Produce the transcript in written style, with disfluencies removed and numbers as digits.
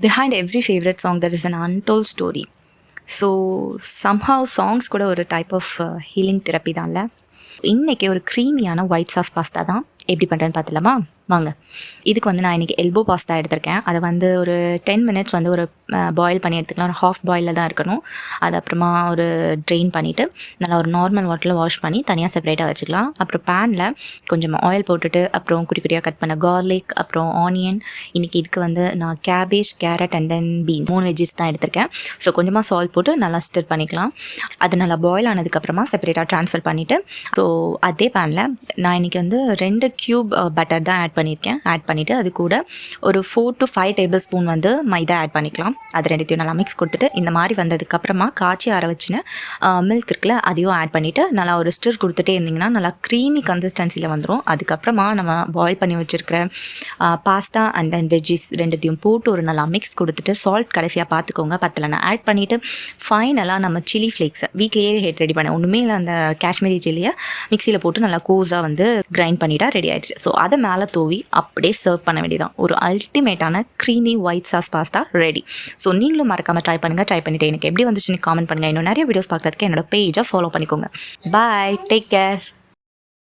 Behind every favorite song, there is an untold story. So somehow songs கூட ஒரு type of healing therapy தான்ல. இன்றைக்கி ஒரு க்ரீமியான white sauce pasta தான் எப்படி பண்ணுறேன்னு பார்த்துலாமா? வாங்க. இதுக்கு வந்து நான் இன்றைக்கி எல்போ பாஸ்தா எடுத்திருக்கேன். அதை வந்து ஒரு 10 மினிட்ஸ் வந்து ஒரு பாயில் பண்ணி எடுத்துக்கலாம். ஒரு ஹாஃப் பாயிலில் தான் இருக்கணும். அது அப்புறமா ஒரு ட்ரெயின் பண்ணிவிட்டு நல்லா ஒரு நார்மல் வாட்டரில் வாஷ் பண்ணி தனியாக செப்பரேட்டாக வச்சுக்கலாம். அப்புறம் பேனில் கொஞ்சம் ஆயில் போட்டுட்டு அப்புறம் குட்டி குட்டியாக கட் பண்ண கார்லிக் அப்புறம் ஆனியன். இன்றைக்கி இதுக்கு வந்து நான் cabbage, carat and then beans 3 veggies தான் எடுத்திருக்கேன். ஸோ கொஞ்சமாக சால்ட் போட்டு நல்லா ஸ்டிர் பண்ணிக்கலாம். அது நல்லா பாயில் ஆனதுக்கப்புறமா செப்பரேட்டாக ட்ரான்ஸ்ஃபர் பண்ணிவிட்டு ஸோ அதே பேனில் நான் இன்றைக்கி வந்து 2 க்யூப் பட்டர் தான் ஆட் பண்ணிவிட்டு அது கூட ஒரு 4 to 5 டேபிள் ஸ்பூன் வந்து மைதா ஆட் பண்ணிக்கலாம். அது ரெண்டுத்தையும் நல்லா மிக்ஸ் கொடுத்துட்டு இந்த மாதிரி வந்ததுக்கப்புறமா காய்ச்சி ஆற வச்சுன்னு மில்க் இருக்குல்ல அதையும் ஆட் பண்ணிவிட்டு நல்லா ஒரு ஸ்டிர் கொடுத்துட்டே இருந்திங்கன்னா நல்லா க்ரீமி கன்சிஸ்டன்சியில் வந்துடும். அதுக்கப்புறமா நம்ம பாயில் பண்ணி வச்சுருக்கிற பாஸ்தா அண்ட் தென் வெஜ்ஜிஸ் ரெண்டுத்தையும் போட்டு ஒரு நல்லா மிக்ஸ் கொடுத்துட்டு சால்ட் கடைசியாக பார்த்துக்கோங்க பத்தலைன்னா ஆட் பண்ணிவிட்டு ஃபைனலாக நம்ம சில்லி ஃப்ளேக்ஸ் வீட்லேயே ரெடி பண்ணேன். ஒன்றுமே இல்லை, அந்த காஷ்மீரி சில்லியை மிக்சியில் போட்டு நல்லா கோஸாக வந்து கிரைண்ட் பண்ணிட்டா ரெடி ஆயிடுச்சு. ஸோ அதை மேலே தூவி அப்படியே சர்வ் பண்ண வேண்டியதான். ஒரு அல்டிமேட்டான creamy white sauce pasta ready. So நீங்களும் மறக்காமல் ட்ரை பண்ணிவிட்டு எனக்கு எப்படி வந்துச்சுன்னு காமெண்ட் பண்ணுங்கள். இன்னும் நிறைய வீடியோஸ் பார்க்குறதுக்கு என்னோட பேஜை ஃபாலோ பண்ணிக்கோங்க. பாய், டேக் கேர்.